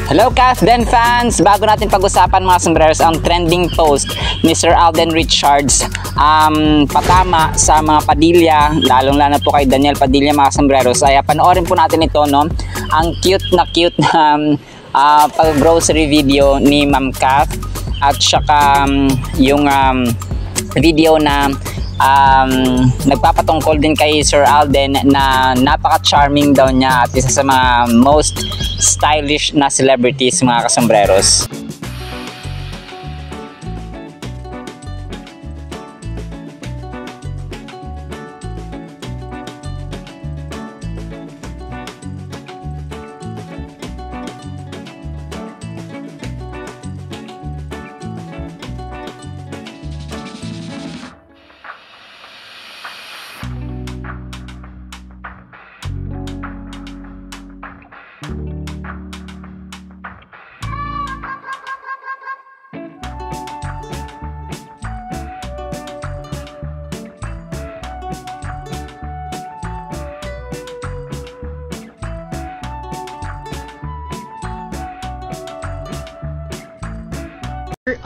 Hello Kath Den fans! Bago natin pag-usapan mga sombreros ang trending post ni Sir Alden Richards patama sa mga Padilla, lalong-lalo po kay Daniel Padilla mga sombreros, ay panoorin po natin ito, no? Ang cute na pag-grocery video ni Ma'am Kath at saka yung video na nagpapatungkol din kay Sir Alden na napaka-charming daw niya at isa sa mga most stylish na celebrities mga kasombreros.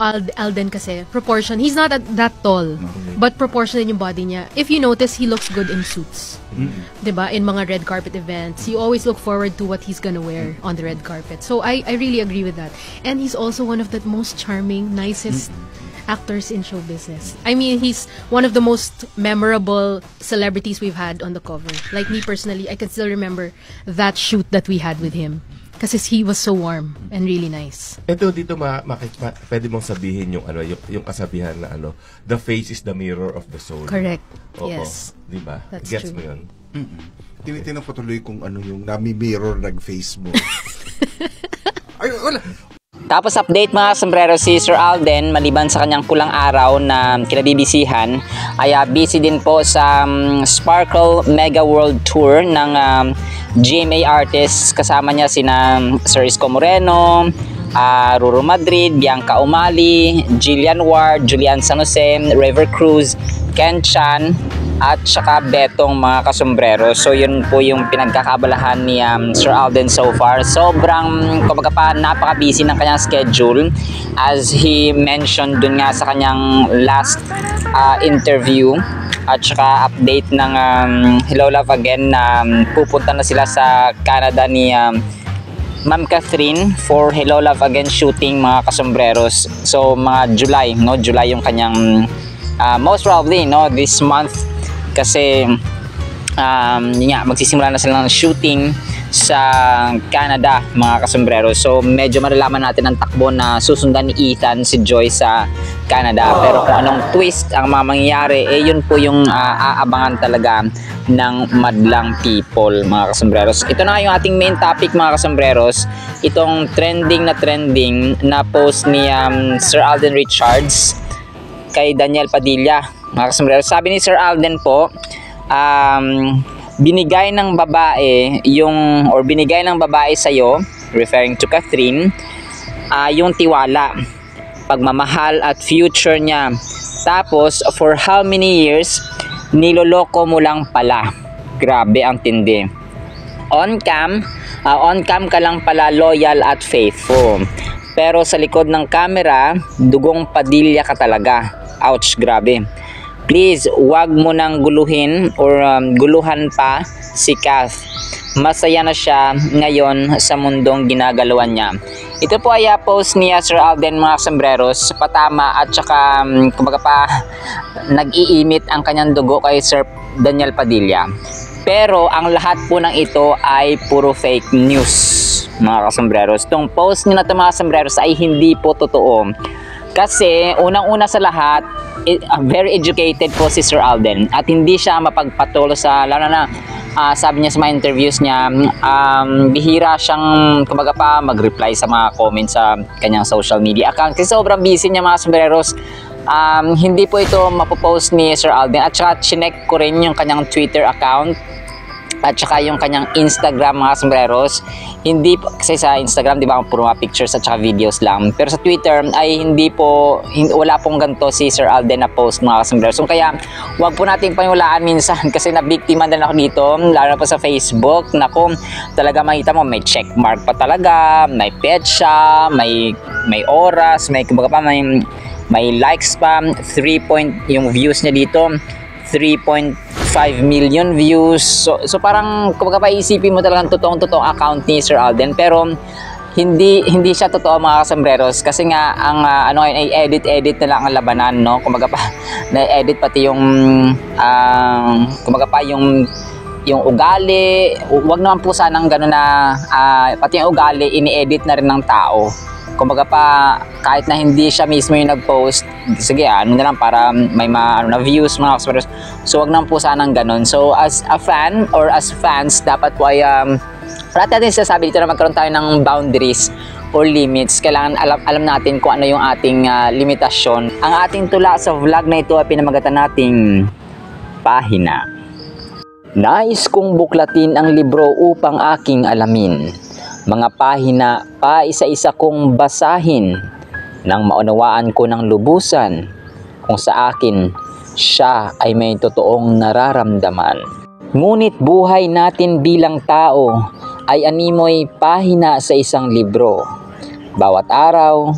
Alden kasi, proportion, he's not that tall, but proportion din yung body niya. If you notice, he looks good in suits. Diba? In mga red carpet events, you always look forward to what he's gonna wear on the red carpet. So I really agree with that. And he's also one of the most charming, nicest actors in show business. I mean, he's one of the most memorable celebrities we've had on the cover. Like me personally, I can still remember that shoot that we had with him. Kasi he was so warm and really nice. Ito dito pwede mong sabihin yung yung kasabihan na the face is the mirror of the soul. Correct. Oo, yes. Di ba? That's Gets true. mo yun? Tinitingnan ko tuloy kung yung nami-mirror nag-face mo. Ay, wala. Tapos update mga sombrero, si Sir Alden maliban sa kanyang pulang araw na kinabibisihan ay busy din po sa Sparkle Mega World Tour ng GMA artists. Kasama niya sina Sir Isko Moreno, Ruru Madrid, Bianca Umali, Jillian Ward, Julian San Jose, River Cruz, Ken Chan at saka Betong mga kasombrero. So yun po yung pinagkakabalahan ni Sir Alden so far. Sobrang napaka-busy ng kanyang schedule, as he mentioned dun nga sa kanyang last interview at saka update ng Hello Love Again na pupunta na sila sa Canada ni Ma'am Catherine for Hello Love Again shooting mga kasombreros. So mga July, no? July yung kanyang most probably, no, this month, kasi magsisimula na sila ng shooting sa Canada mga kasombrero. So medyo malalaman natin ang takbo na susundan ni Ethan si Joy sa Canada. Pero kung anong twist ang mangyayari, yun po yung aabangan talaga ng madlang people mga kasombreros. Ito na yung ating main topic mga kasombreros, itong trending na post ni Sir Alden Richards kay Daniel Padilla mga kasombrero. Sabi ni Sir Alden po, binigay ng babae sa'yo, referring to Catherine, yung tiwala, pagmamahal at future niya. Tapos for how many years niloloko mo lang pala. Grabe ang tindi. On cam ka lang pala loyal at faithful, pero sa likod ng camera dugong Padilla ka talaga. Ouch, grabe. Please, wag mo nang guluhin or guluhan pa si Kath. Masaya na siya ngayon sa mundong ginagalawan niya. Ito po ay post ni Sir Alden mga sombreros, patama at saka nag-iimit ang kanyang dugo kay Sir Daniel Padilla. Pero ang lahat po ng ito ay puro fake news mga kasombreros. Itong post niya na ito mga sombreros ay hindi po totoo. Kasi unang-una sa lahat, very educated po si Sir Alden at hindi siya mapagpatulo sa, lalo na sabi niya sa mga interviews niya, bihira siyang mag-reply sa mga comments sa kanyang social media account kasi sobrang busy niya mga sombreros. Hindi po ito mapopost ni Sir Alden at saka chinek ko rin yung kanyang Twitter account at saka yung kanyang Instagram, mga sombreros. Hindi kasi sa Instagram, di ba, puro mga pictures at saka videos lang. Pero sa Twitter ay wala pong ganito si Sir Alden na post, mga sombreros. So kaya wag po nating paniwalaan minsan kasi nabiktima din ako dito, lalo pa sa Facebook. Nako, talaga makita mo may check mark pa talaga, may petsa, may oras, may kumbaga pa may likes pa, yung views niya dito 3.5 million views. So parang kumbaga paisipin mo talagang totoong account ni Sir Alden, pero hindi siya totoo, mga sombreros, kasi nga ang ay edit na lang ang labanan, no? Kumbaga pa na-edit pati yung kumbaga pa yung ugali. Wag naman po sanang gano'n na pati yung ugali ini-edit na rin ng tao. Kumbaga pa, kahit na hindi siya mismo yung nag-post, sige, na lang para may na views, mga subscribers. So, wag naman po sanang ganun. So, as a fan or as fans, dapat po ay, parati natin sinasabi dito na magkaroon tayo ng boundaries or limits. Kailangan alam natin kung ano yung ating limitasyon. Ang ating tula sa vlog na ito ay pinamagatan nating pahina. Nais kong buklatin ang libro upang aking alamin. Mga pahina pa isa-isa kong basahin nang maunawaan ko ng lubusan kung sa akin siya ay may totoong nararamdaman. Ngunit buhay natin bilang tao ay animoy pahina sa isang libro. Bawat araw,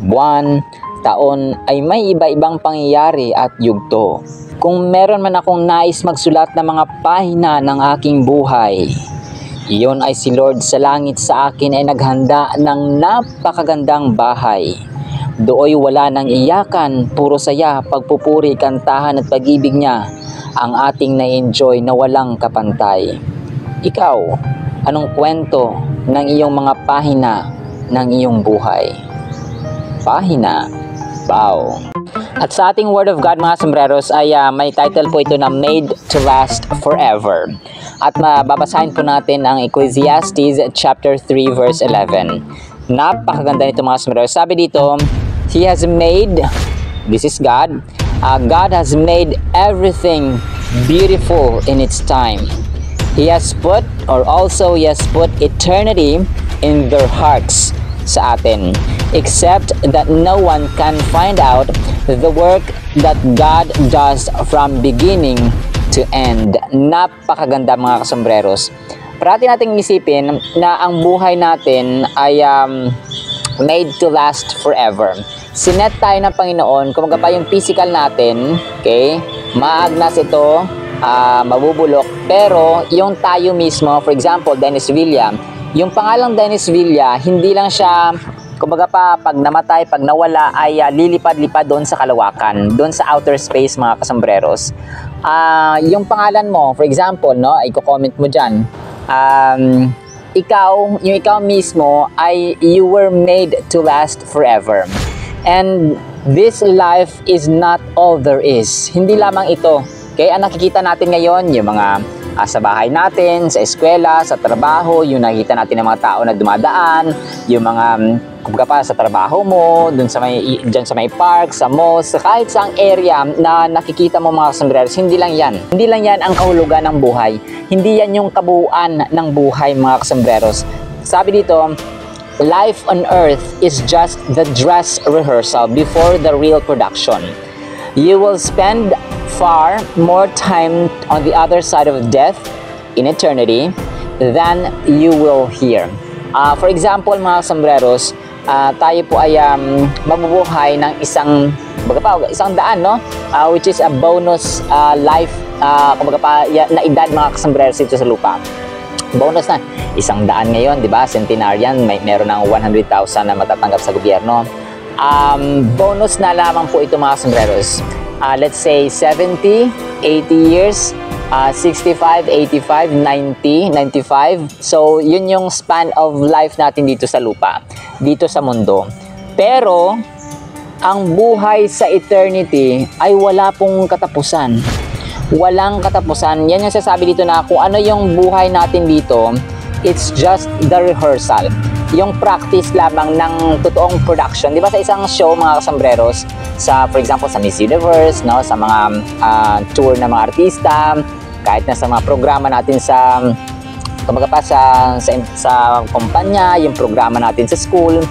buwan, taon ay may iba-ibang pangyayari at yugto. Kung meron man akong nais magsulat ng mga pahina ng aking buhay, iyon ay si Lord sa langit sa akin ay naghanda ng napakagandang bahay. Dooy wala nang iyakan, puro saya, pagpupuri, kantahan at pag-ibig niya ang ating na-enjoy na walang kapantay. Ikaw, anong kwento ng iyong mga pahina ng iyong buhay? Pahina, bow. At sa ating Word of God, mga sombreros, ay may title po ito na Made to Last Forever. At mababasahin po natin ang Ecclesiastes chapter 3 verse 11. Napakaganda nito, mga sombreros. Sabi dito, He has made, this is God, God has made everything beautiful in its time. He has put eternity in their hearts sa atin, except that no one can find out the work that God does from beginning to end. Napakaganda, mga kasombreros. Parati nating isipin na ang buhay natin ay made to last forever. Sinet tayo ng Panginoon, kumbaga pa yung physical natin, okay, maagnas ito, mabubulok, pero yung tayo mismo, for example, Dennis Villa, yung pangalang Dennis Villa, hindi lang siya, kumbaga pa, pag namatay, pag nawala, ay lilipad-lipad doon sa kalawakan, doon sa outer space, mga kasombreros. Yung pangalan mo, for example, no, ay ko-comment mo dyan, yung ikaw mismo, ay you were made to last forever. And this life is not all there is. Hindi lamang ito. Okay, ang nakikita natin ngayon, yung mga sa bahay natin, sa eskwela, sa trabaho, yung nakikita natin ng mga tao na dumadaan, yung mga kumbaga pa sa trabaho mo, dyan sa may park, sa malls, kahit saang area na nakikita mo, mga sombreros, hindi lang yan. Hindi lang yan ang kahulugan ng buhay. Hindi yan yung kabuuan ng buhay, mga sombreros. Sabi dito, life on earth is just the dress rehearsal before the real production. You will spend far more time on the other side of death in eternity than you will here. For example, mga sombreros, tayo po ay mabubuhay ng isang daan, no? Which is a bonus life, na edad, mga sombreros, dito sa lupa. Bonus na, 100 ngayon, di ba? Centenarian, meron ng 100,000 na matatanggap sa gobyerno. Bonus na lamang po ito, mga sombreros. Let's say 70, 80 years, 65, 85, 90, 95. So, yun yung span of life natin dito sa lupa, dito sa mundo. Pero, ang buhay sa eternity ay wala pong katapusan. Walang katapusan. Yan yung sasabi dito na kung ano yung buhay natin dito, it's just the rehearsal. Yung practice lamang ng totoong production. Di ba sa isang show, mga sombreros, for example, sa Miss Universe, no, sa mga tour ng mga artista, kahit na sa mga programa natin sa kumbaga pa sa kumpanya, yung programa natin sa school,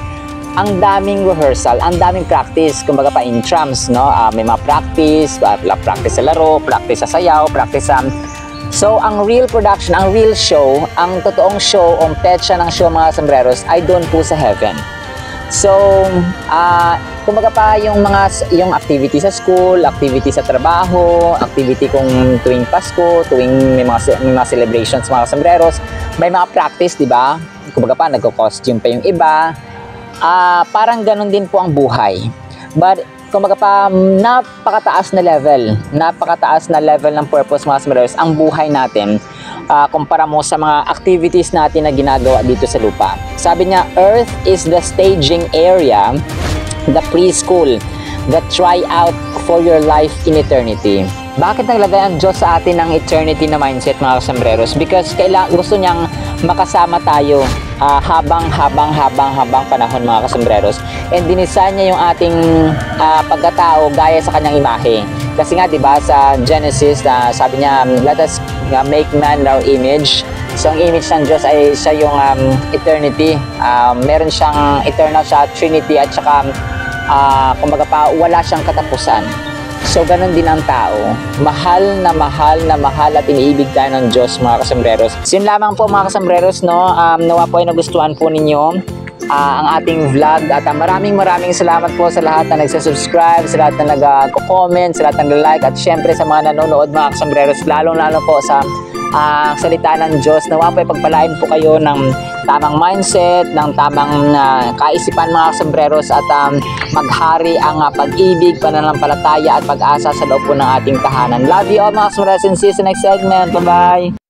ang daming rehearsal, ang daming practice, kumbaga pa in trams, no? May mga practice sa laro, practice sa sayaw, practice sa... So, ang real production, ang real show, ang totoong show, ang petsa ng show mga sombreros ay doon po sa heaven. So, kumbaga pa yung activity sa school, activity sa trabaho, activity kung tuwing Pasko, tuwing may mga celebrations mga sombreros, may mga practice, di ba? Kumbaga pa nagko-costume pa yung iba. Parang ganun din po ang buhay. But kumbaga pa napakataas na level ng purpose mga sombreros ang buhay natin kumpara mo sa mga activities natin na ginagawa dito sa lupa. Sabi niya, Earth is the staging area, the preschool, the tryout for your life in eternity. Bakit naglagay ang Diyos sa atin ng eternity na mindset mga sombreros? Because gusto niyang makasama tayo habang panahon mga kasombreros. And dinisign niya yung ating pagkatao gaya sa kanyang imahe. Kasi nga 'di ba sa Genesis sabi niya, let us make man in our image. So ang image ng Diyos ay siya yung eternity. Meron siyang eternal sa Trinity at saka kumbaga pa wala siyang katapusan. So, ganun din ang tao. Mahal at iniibig tayo ng Diyos, mga kasombreros. So, yun lamang po, mga kasombreros, no? Nawa po ay nagustuhan po ninyo ang ating vlog. At maraming salamat po sa lahat na nagsasubscribe, sa lahat na nag-comment, sa lahat na nag-like, at syempre sa mga nanonood, mga kasombreros, lalong-lalo po sa salita ng Diyos. Nawa po ay pagpalain po kayo ng tamang mindset, ng tamang kaisipan mga sombreros at maghari ang pag-ibig, pananampalataya at pag-asa sa loob po ng ating tahanan. Love you all mga sombreros and see you sa next segment. Bye-bye!